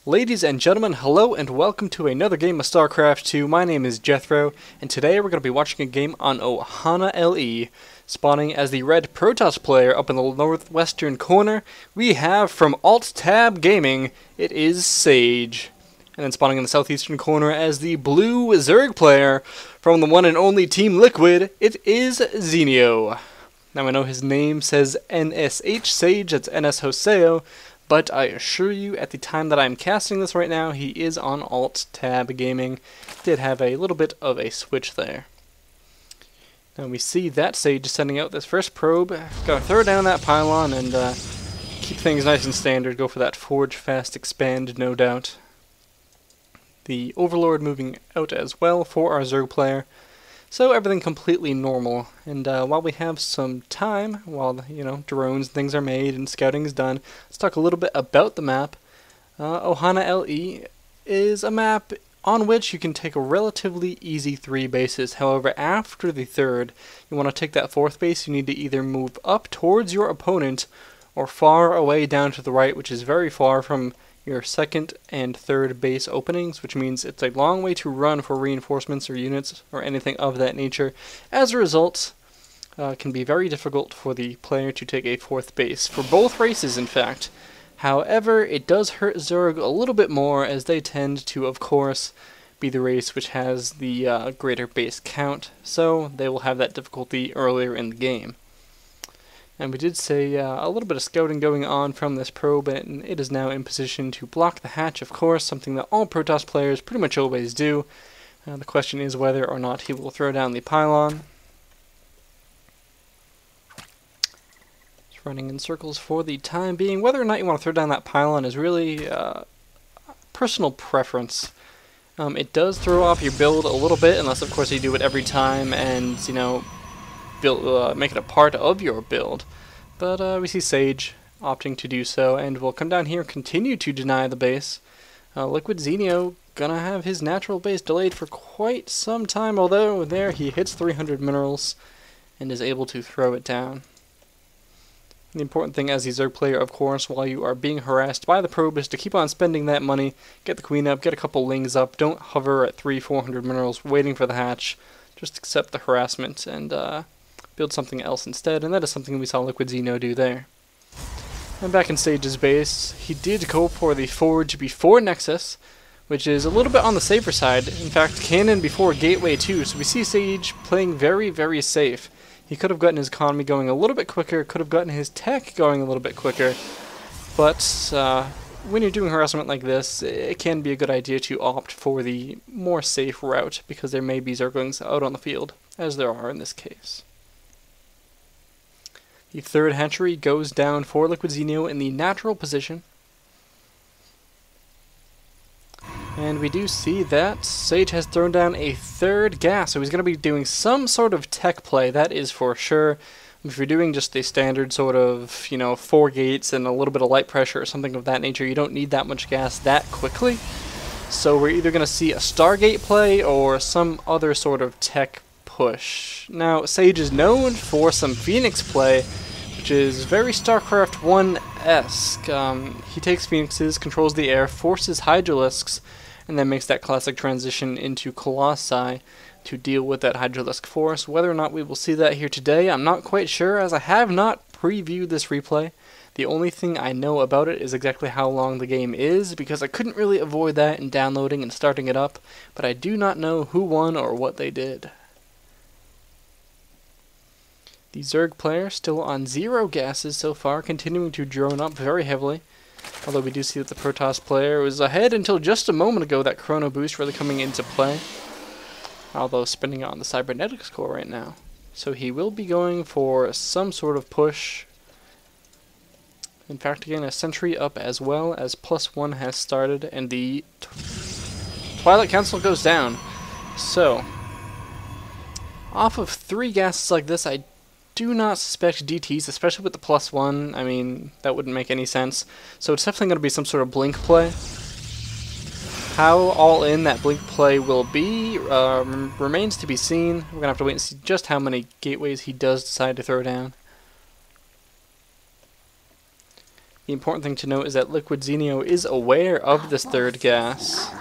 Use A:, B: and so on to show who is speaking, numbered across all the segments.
A: Ladies and gentlemen, hello and welcome to another game of StarCraft 2. My name is Jethro, and today we're going to be watching a game on Ohana LE. Spawning as the red Protoss player up in the northwestern corner, we have from Alt-Tab Gaming, it is Sage. And then spawning in the southeastern corner as the blue Zerg player from the one and only Team Liquid, it is Zenio. Now I know his name says NSH Sage, that's NS Hoseo, but I assure you, at the time that I'm casting this right now, he is on Alt-Tab Gaming. Did have a little bit of a switch there. Now we see that Sage is sending out this first probe. Gotta throw down that pylon and keep things nice and standard. Go for that Forge, Fast, Expand, no doubt. The Overlord moving out as well for our Zerg player. So everything completely normal, and while we have some time, while drones and things are made and scouting is done, let's talk a little bit about the map. Ohana LE is a map on which you can take a relatively easy 3 bases. However, after the 3rd, you want to take that 4th base, you need to either move up towards your opponent or far away down to the right, which is very far from your 2nd and 3rd base openings, which means it's a long way to run for reinforcements or units or anything of that nature. As a result, it can be very difficult for the player to take a 4th base, for both races in fact. However, it does hurt Zerg a little bit more, as they tend to, of course, be the race which has the greater base count, so they will have that difficulty earlier in the game. And we did say a little bit of scouting going on from this probe, and it is now in position to block the hatch, of course, something that all Protoss players pretty much always do. The question is whether or not he will throw down the pylon. Just running in circles for the time being. Whether or not you want to throw down that pylon is really personal preference. It does throw off your build a little bit, unless of course you do it every time and, make it a part of your build. But we see Sage opting to do so, and we'll come down here and continue to deny the base. Liquid Zenio gonna have his natural base delayed for quite some time, although there he hits 300 minerals and is able to throw it down. The important thing as the Zerg player, of course, while you are being harassed by the probe, is to keep on spending that money, get the queen up, get a couple lings up, don't hover at 300-400 minerals waiting for the hatch, just accept the harassment and build something else instead, and that is something we saw Liquid Zenio do there. And back in Sage's base, he did go for the Forge before Nexus, which is a little bit on the safer side. In fact, Cannon before Gateway too, so we see Sage playing very, very safe. He could have gotten his economy going a little bit quicker, could have gotten his tech going a little bit quicker, but when you're doing harassment like this, it can be a good idea to opt for the more safe route, because there may be Zerglings out on the field, as there are in this case. The 3rd hatchery goes down for Liquid Zenio in the natural position. And we do see that Sage has thrown down a 3rd gas, so he's going to be doing some sort of tech play, that is for sure. If you're doing just a standard sort of, 4 gates and a little bit of light pressure or something of that nature, you don't need that much gas that quickly. So we're either going to see a Stargate play or some other sort of tech push. Now, Sage is known for some Phoenix play, which is very StarCraft 1-esque. He takes Phoenixes, controls the air, forces Hydralisks, and then makes that classic transition into Colossi to deal with that Hydralisk force. Whether or not we will see that here today, I'm not quite sure, as I have not previewed this replay. The only thing I know about it is exactly how long the game is, because I couldn't really avoid that in downloading and starting it up, but I do not know who won or what they did. The Zerg player still on 0 gases so far, continuing to drone up very heavily. Although we do see that the Protoss player was ahead until just a moment ago, that Chrono Boost really coming into play. Although spending it on the Cybernetics core right now. So he will be going for some sort of push. In fact, again, a sentry up as well, as +1 has started, and the Twilight Council goes down. So, off of 3 gases like this, I do not suspect DTs, especially with the +1. I mean, that wouldn't make any sense. So it's definitely going to be some sort of blink play. How all in that blink play will be remains to be seen. We're going to have to wait and see just how many gateways he does decide to throw down. The important thing to note is that Liquid Zenio is aware of this third gas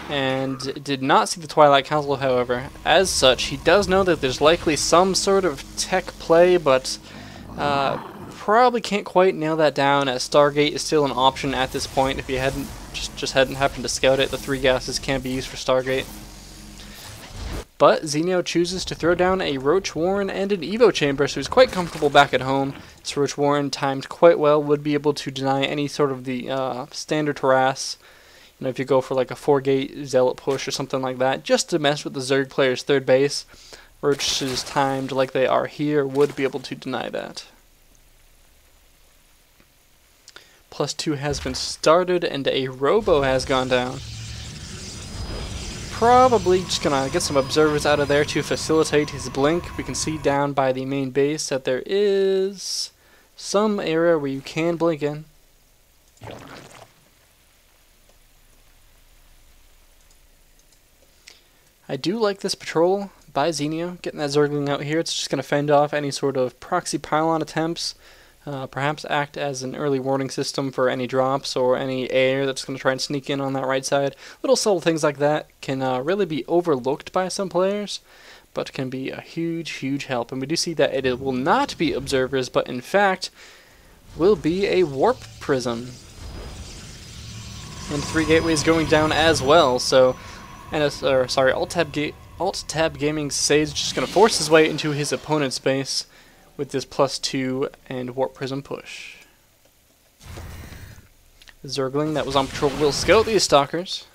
A: and did not see the Twilight Council, however. As such, he does know that there's likely some sort of tech play, but probably can't quite nail that down, as Stargate is still an option at this point. If he hadn't hadn't happened to scout it, the 3 gases can be used for Stargate. But Zenio chooses to throw down a Roach Warren and an Evo Chamber, so he's quite comfortable back at home. This Roach Warren, timed quite well, would be able to deny any sort of the standard harass. You know, if you go for like a 4-gate Zealot push or something like that, just to mess with the Zerg player's third base, Roaches timed like they are here would be able to deny that. +2 has been started and a Robo has gone down. Probably just gonna get some observers out of there to facilitate his blink. We can see down by the main base that there is some area where you can blink in. I do like this patrol by Zenio, getting that Zergling out here. It's just going to fend off any sort of proxy pylon attempts, perhaps act as an early warning system for any drops or any air that's going to try and sneak in on that right side. Little subtle things like that can really be overlooked by some players, but can be a huge, huge help. And we do see that it will not be observers, but in fact will be a warp prism. And 3 gateways going down as well, so... And Alt-Tab Gaming's Sage just going to force his way into his opponent's base with this +2 and Warp Prism push. The Zergling that was on patrol will scout these Stalkers.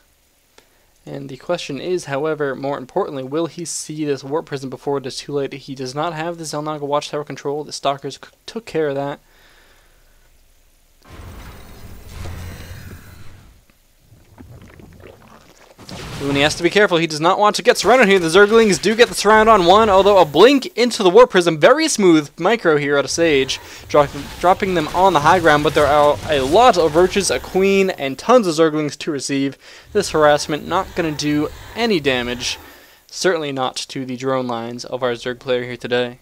A: And the question is, however, more importantly, will he see this Warp Prism before it is too late? He does not have the Xel'Naga Watchtower control. The Stalkers took care of that. And he has to be careful. He does not want to get surrounded here. The Zerglings do get the surround on one, although a blink into the Warp Prism. Very smooth micro here out of Sage, dropping them on the high ground, but there are a lot of Roaches, a Queen, and tons of Zerglings to receive. This harassment not going to do any damage, certainly not to the drone lines of our Zerg player here today.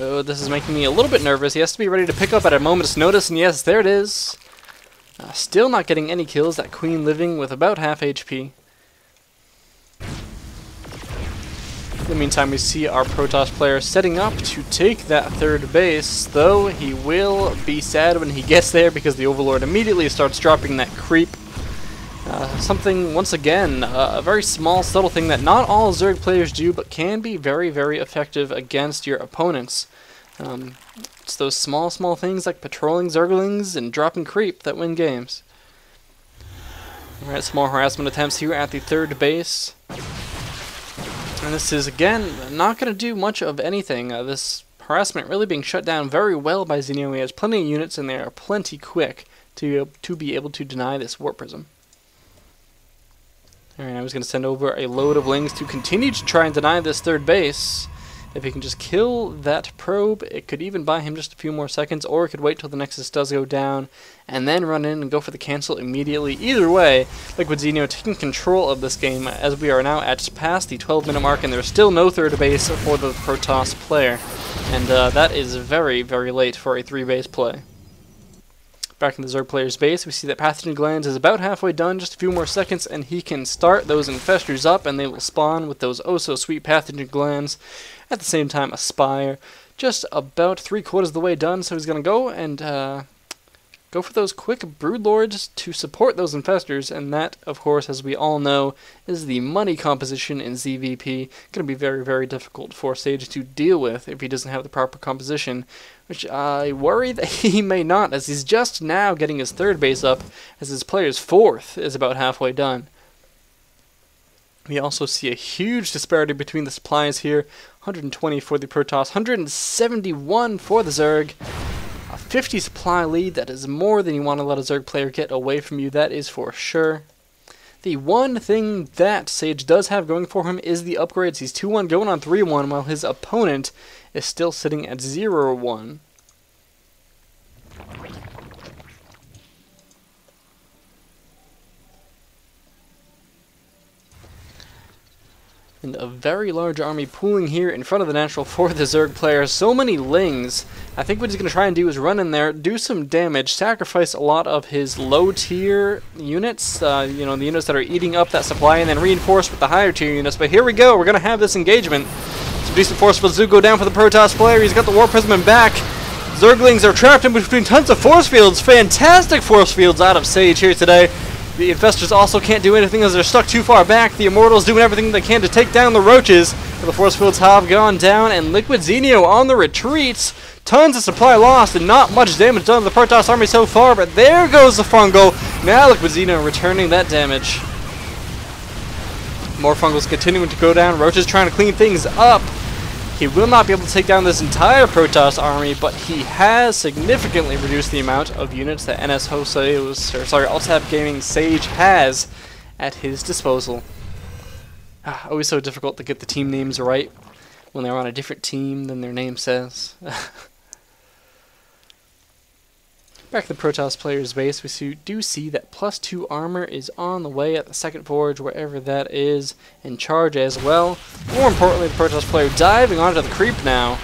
A: Oh, this is making me a little bit nervous. He has to be ready to pick up at a moment's notice, and yes, there it is. Still not getting any kills. That Queen living with about half HP. In the meantime, we see our Protoss player setting up to take that third base, though he will be sad when he gets there because the Overlord immediately starts dropping that creep. Something, once again, a very small, subtle thing that not all Zerg players do, but can be very, very effective against your opponents. It's those small things like patrolling Zerglings and dropping creep that win games. Alright, some more harassment attempts here at the third base. And this is, again, not going to do much of anything. This harassment really being shut down very well by Zenio. He has plenty of units, and they are plenty quick to be able to deny this Warp Prism. Alright, I was going to send over a load of Lings to continue to try and deny this third base. If he can just kill that probe, it could even buy him just a few more seconds, or it could wait till the Nexus does go down, and then run in and go for the cancel immediately. Either way, Liquid Zenio taking control of this game, as we are now at past the 12-minute mark, and there's still no third base for the Protoss player. And that is very, very late for a 3-base play. Back in the Zerg player's base, we see that Pathogen Glands is about halfway done, just a few more seconds, and he can start those Infestors up, and they will spawn with those oh-so-sweet Pathogen Glands. At the same time, Aspire, just about 3/4 of the way done, so he's going to go and go for those quick Broodlords to support those Infestors, and that, of course, as we all know, is the money composition in ZVP. Going to be very, very difficult for Sage to deal with if he doesn't have the proper composition, which I worry that he may not, as he's just now getting his third base up, as his player's fourth is about halfway done. We also see a huge disparity between the supplies here. 120 for the Protoss, 171 for the Zerg. A 50 supply lead, that is more than you want to let a Zerg player get away from you, that is for sure. The one thing that Sage does have going for him is the upgrades. He's 2-1 going on 3-1, while his opponent is still sitting at 0-1. And a very large army pooling here in front of the natural for the Zerg player. So many Lings. I think what he's going to try and do is run in there, do some damage, sacrifice a lot of his low-tier units, you know, the units that are eating up that supply, and then reinforce with the higher-tier units. But here we go. We're going to have this engagement. Some decent force fields do go down for the Protoss player. He's got the War Prism in back. Zerglings are trapped in between tons of force fields. Fantastic force fields out of Sage here today. The Infestors also can't do anything as they're stuck too far back. The Immortals doing everything they can to take down the Roaches. But the force fields have gone down, and Liquid Zenio on the retreats. Tons of supply lost and not much damage done to the Protoss army so far, but there goes the Fungal. Now Liquid Zenio returning that damage. More Fungals continuing to go down. Roaches trying to clean things up. He will not be able to take down this entire Protoss army, but he has significantly reduced the amount of units that Altab Gaming Sage has at his disposal. Always so difficult to get the team names right when they're on a different team than their name says. Back to the Protoss player's base, we do see that +2 armor is on the way at the second forge, wherever that is, and charge as well. More importantly, the Protoss player diving onto the creep now.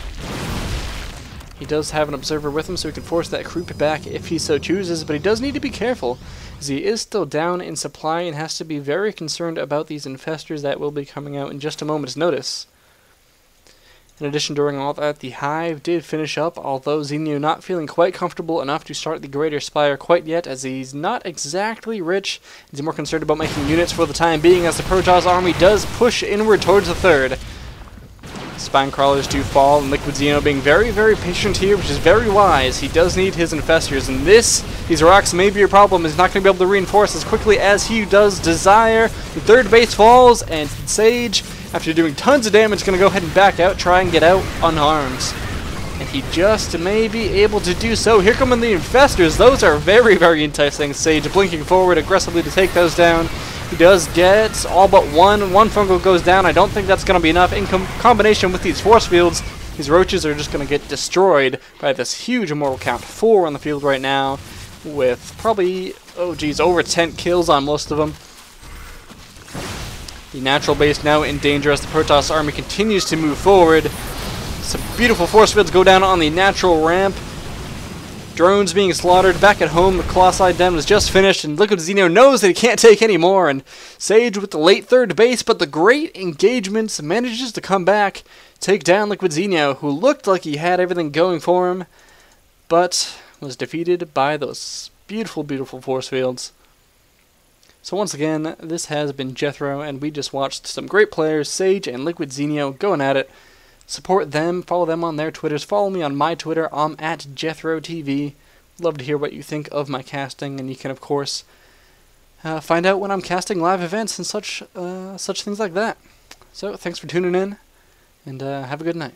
A: He does have an observer with him, so he can force that creep back if he so chooses, but he does need to be careful, as he is still down in supply and has to be very concerned about these infestors that will be coming out in just a moment's notice. In addition, during all that, the Hive did finish up, although Zenio not feeling quite comfortable enough to start the Greater Spire quite yet, as he's not exactly rich. He's more concerned about making units for the time being, as the Protoss army does push inward towards the third. Spine Crawlers do fall, and Liquid Zenio being very, very patient here, which is very wise. He does need his Infestors, and these rocks may be a problem. He's not going to be able to reinforce as quickly as he does desire. The third base falls, and Sage, after doing tons of damage, is going to go ahead and back out, try and get out unharmed. And he just may be able to do so. Here come the Infestors. Those are very, very enticing. Sage blinking forward aggressively to take those down. He does get all but one. One Fungal goes down. I don't think that's going to be enough. In combination with these force fields, these Roaches are just going to get destroyed by this huge immortal count. 4 on the field right now, with probably, over 10 kills on most of them. The natural base now in danger as the Protoss army continues to move forward. Some beautiful force fields go down on the natural ramp. Drones being slaughtered. Back at home, the Colossi Den was just finished, and Liquid Zenio knows that he can't take any more. And Sage with the late third base, but the great engagements manages to come back, take down Liquid Zenio, who looked like he had everything going for him, but was defeated by those beautiful, beautiful force fields. So once again, this has been Jethro, and we just watched some great players, Sage and Liquid Zenio, going at it. Support them, follow them on their Twitters, follow me on my Twitter, I'm at JethroTV. Love to hear what you think of my casting, and you can, of course, find out when I'm casting live events and such things like that. So, thanks for tuning in, and have a good night.